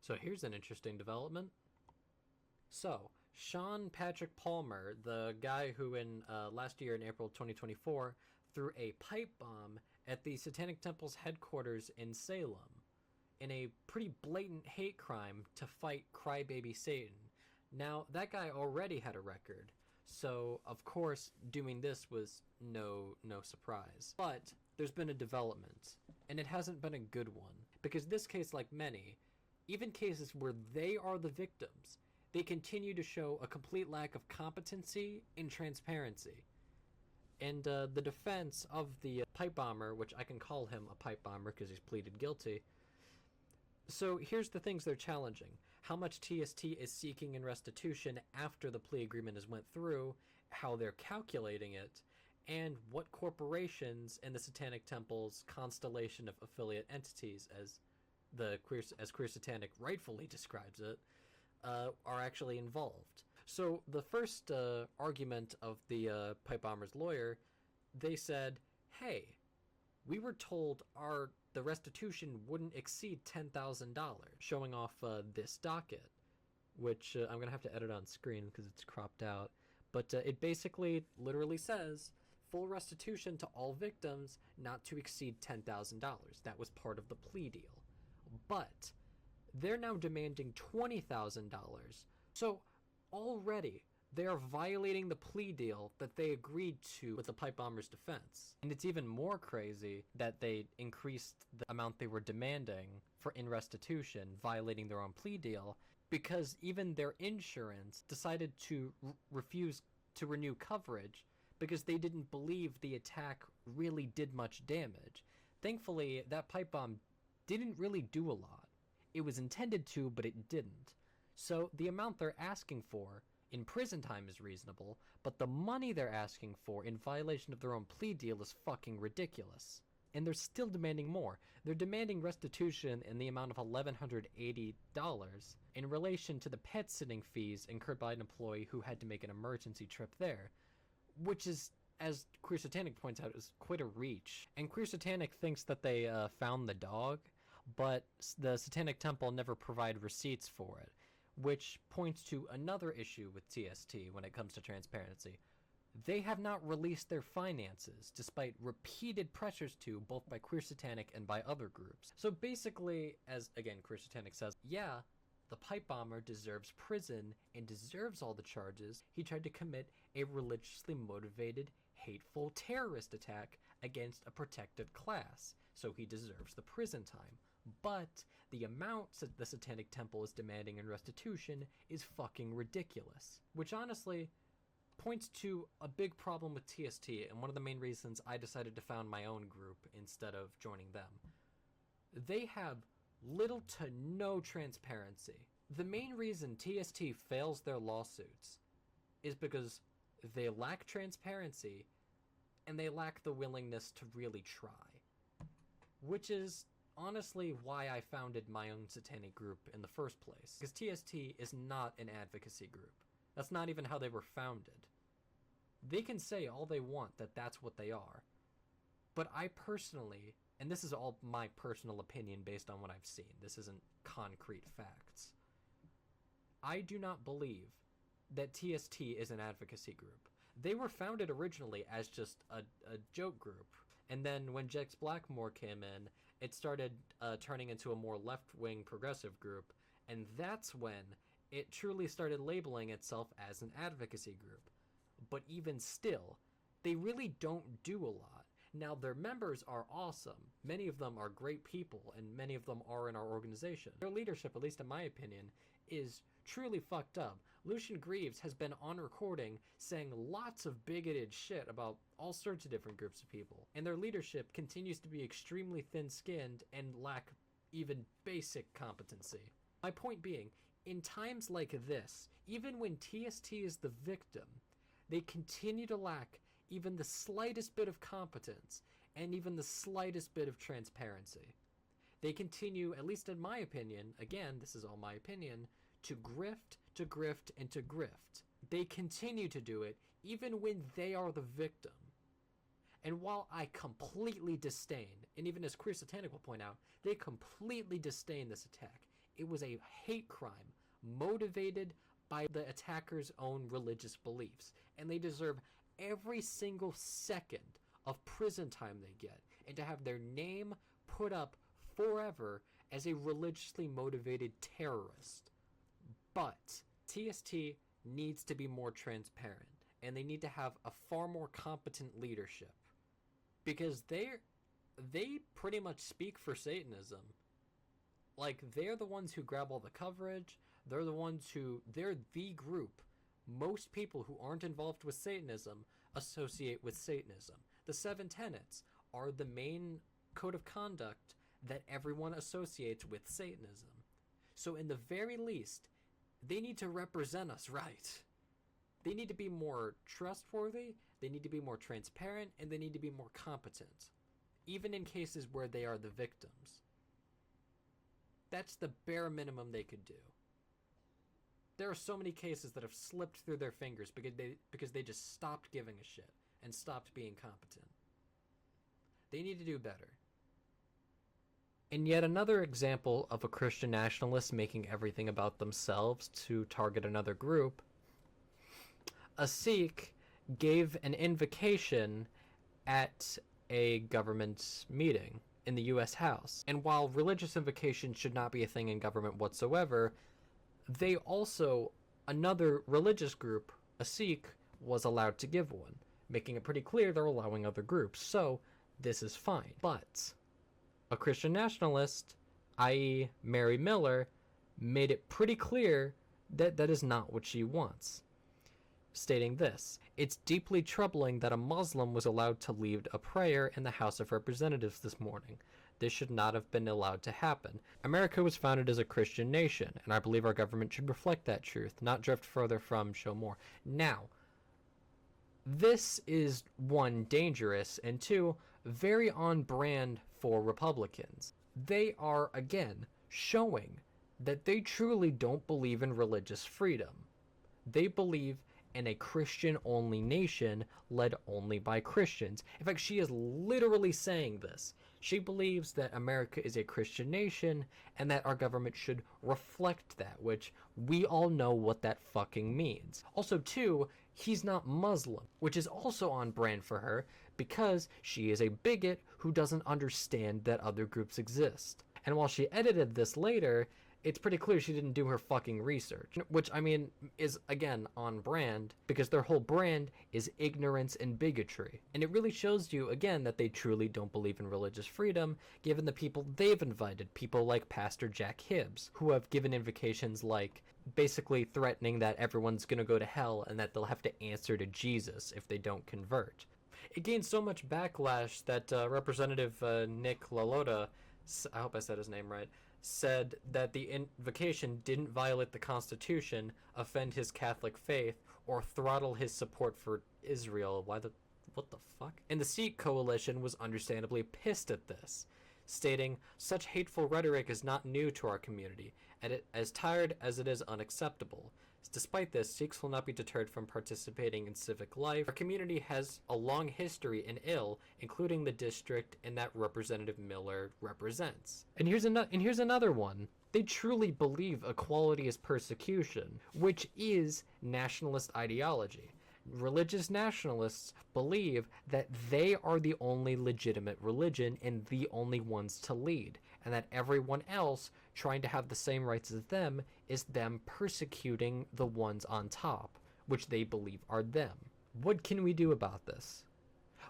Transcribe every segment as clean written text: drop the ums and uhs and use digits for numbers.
So here's an interesting development. So, Sean Patrick Palmer, the guy who in last year in April 2024 threw a pipe bomb at the Satanic Temple's headquarters in Salem in a pretty blatant hate crime to fight Crybaby Satan. Now, that guy already had a record, so of course doing this was no surprise. But there's been a development, and it hasn't been a good one, because this case, like many, even cases where they are the victims, they continue to show a complete lack of competency and transparency. And the defense of the pipe bomber, which I can call him a pipe bomber because he's pleaded guilty. So here's the things they're challenging. How much TST is seeking in restitution after the plea agreement has went through, how they're calculating it, and what corporations in the Satanic Temple's constellation of affiliate entities, as Queer Satanic rightfully describes it, are actually involved. So the first argument of the pipe bomber's lawyer, they said, hey, we were told the restitution wouldn't exceed $10,000, showing off this docket, which I'm going to have to edit on screen because it's cropped out. But it basically literally says, full restitution to all victims not to exceed $10,000. That was part of the plea deal. But they're now demanding $20,000. So already they are violating the plea deal that they agreed to with the pipe bomber's defense. And it's even more crazy that they increased the amount they were demanding for in restitution, violating their own plea deal, because even their insurance decided to refuse to renew coverage because they didn't believe the attack really did much damage. Thankfully, that pipe bomb didn't really do a lot. It was intended to, but it didn't. So the amount they're asking for in prison time is reasonable, but the money they're asking for in violation of their own plea deal is fucking ridiculous. And they're still demanding more. They're demanding restitution in the amount of $1,180 in relation to the pet sitting fees incurred by an employee who had to make an emergency trip there, which is, as Queer Satanic points out, is quite a reach. And Queer Satanic thinks that they found the dog, but the Satanic Temple never provided receipts for it, which points to another issue with TST when it comes to transparency. They have not released their finances, despite repeated pressures to, both by Queer Satanic and by other groups. So basically, as again Queer Satanic says, yeah, the pipe bomber deserves prison and deserves all the charges. He tried to commit a religiously motivated, hateful terrorist attack against a protected class, so he deserves the prison time. But the amount that the Satanic Temple is demanding in restitution is fucking ridiculous. Which honestly points to a big problem with TST, and one of the main reasons I decided to found my own group instead of joining them. They have little to no transparency. The main reason TST fails their lawsuits is because they lack transparency and they lack the willingness to really try. Which is honestly why I founded my own satanic group in the first place. Because TST is not an advocacy group. That's not even how they were founded. They can say all they want that that's what they are. But I personally, and this is all my personal opinion based on what I've seen, this isn't concrete facts, I do not believe that TST is an advocacy group. They were founded originally as just a joke group, and then when Jex Blackmore came in, it started turning into a more left-wing progressive group, and that's when it truly started labeling itself as an advocacy group. But even still, they really don't do a lot. Now, their members are awesome. Many of them are great people, and many of them are in our organization. Their leadership, at least in my opinion, is truly fucked up. Lucian Greaves has been on recording saying lots of bigoted shit about all sorts of different groups of people, and their leadership continues to be extremely thin-skinned and lack even basic competency. My point being, in times like this, even when TST is the victim, they continue to lack even the slightest bit of competence and even the slightest bit of transparency. They continue, at least in my opinion, again, this is all my opinion, to grift, and to grift. They continue to do it even when they are the victim. And while I completely disdain, and even as Queer Satanic will point out, they completely disdain this attack. It was a hate crime motivated by the attacker's own religious beliefs. And they deserve every single second of prison time they get, and to have their name put up forever as a religiously motivated terrorist. But TST needs to be more transparent, and they need to have a far more competent leadership, because they pretty much speak for Satanism. Like, they're the ones who grab all the coverage. They're the group most people who aren't involved with Satanism associate with Satanism. The 7 tenets are the main code of conduct that everyone associates with Satanism. So in the very least, they need to represent us right. They need to be more trustworthy, they need to be more transparent, and they need to be more competent, even in cases where they are the victims. That's the bare minimum they could do. There are so many cases that have slipped through their fingers because they just stopped giving a shit and stopped being competent. They need to do better. And yet another example of a Christian nationalist making everything about themselves to target another group, a Sikh gave an invocation at a government meeting in the US House. And while religious invocation should not be a thing in government whatsoever, they also, another religious group, a Sikh, was allowed to give one, making it pretty clear they're allowing other groups. So this is fine. But a Christian nationalist, i.e. Mary Miller, made it pretty clear that that is not what she wants, stating this: "It's deeply troubling that a Muslim was allowed to lead a prayer in the House of Representatives this morning. This should not have been allowed to happen. America was founded as a Christian nation, and I believe our government should reflect that truth, not drift further from, show more." Now, this is, one, dangerous, and two, very on brand for Republicans. They are, again, showing that they truly don't believe in religious freedom. They believe in a Christian-only nation led only by Christians. In fact, she is literally saying this. She believes that America is a Christian nation and that our government should reflect that, which we all know what that fucking means. Also, too, he's not Muslim, which is also on brand for her because she is a bigot who doesn't understand that other groups exist. And while she edited this later, it's pretty clear she didn't do her fucking research, which, I mean, is, again, on brand, because their whole brand is ignorance and bigotry. And it really shows you, again, that they truly don't believe in religious freedom, given the people they've invited, people like Pastor Jack Hibbs, who have given invocations like basically threatening that everyone's gonna go to hell and that they'll have to answer to Jesus if they don't convert. It gained so much backlash that Representative Nick LaLota, I hope I said his name right, said that the invocation didn't violate the Constitution, offend his Catholic faith, or throttle his support for Israel. What the fuck? And the Sikh coalition was understandably pissed at this, stating, "Such hateful rhetoric is not new to our community, and as tired as it is unacceptable. Despite this, Sikhs will not be deterred from participating in civic life. Our community has a long history in ill, including the district and that Representative Miller represents." And here's another one. They truly believe equality is persecution, which is nationalist ideology. Religious nationalists believe that they are the only legitimate religion and the only ones to lead, and that everyone else trying to have the same rights as them is them persecuting the ones on top, which they believe are them. What can we do about this?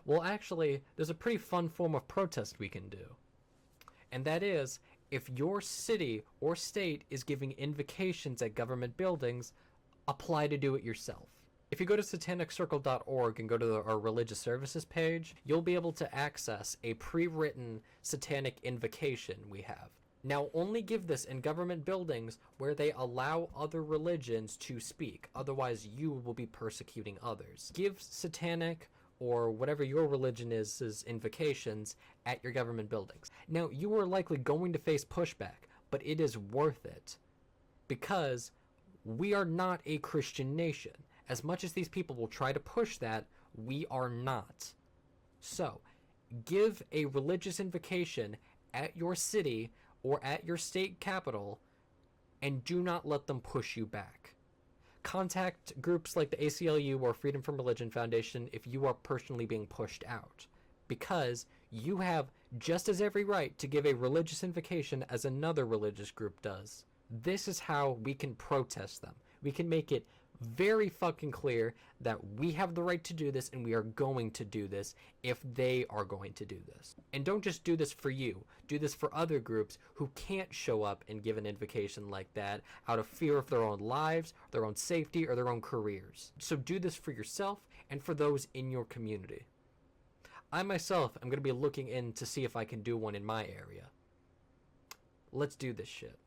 Well, actually, there's a pretty fun form of protest we can do. And that is, if your city or state is giving invocations at government buildings, apply to do it yourself. If you go to sataniccircle.org and go to our religious services page, you'll be able to access a pre-written satanic invocation we have. Now, only give this in government buildings where they allow other religions to speak. Otherwise, you will be persecuting others. Give satanic or whatever your religion is invocations at your government buildings. Now, you are likely going to face pushback, but it is worth it because we are not a Christian nation. As much as these people will try to push that, we are not. So, give a religious invocation at your city or at your state capital and do not let them push you back. Contact groups like the ACLU or Freedom from Religion Foundation if you are personally being pushed out, because you have just as every right to give a religious invocation as another religious group does. This is how we can protest them. We can make it very fucking clear that we have the right to do this, and we are going to do this if they are going to do this. And don't just do this for you. Do this for other groups who can't show up and give an invocation like that out of fear of their own lives, their own safety, or their own careers. So do this for yourself and for those in your community. I myself am going to be looking in to see if I can do one in my area. Let's do this shit.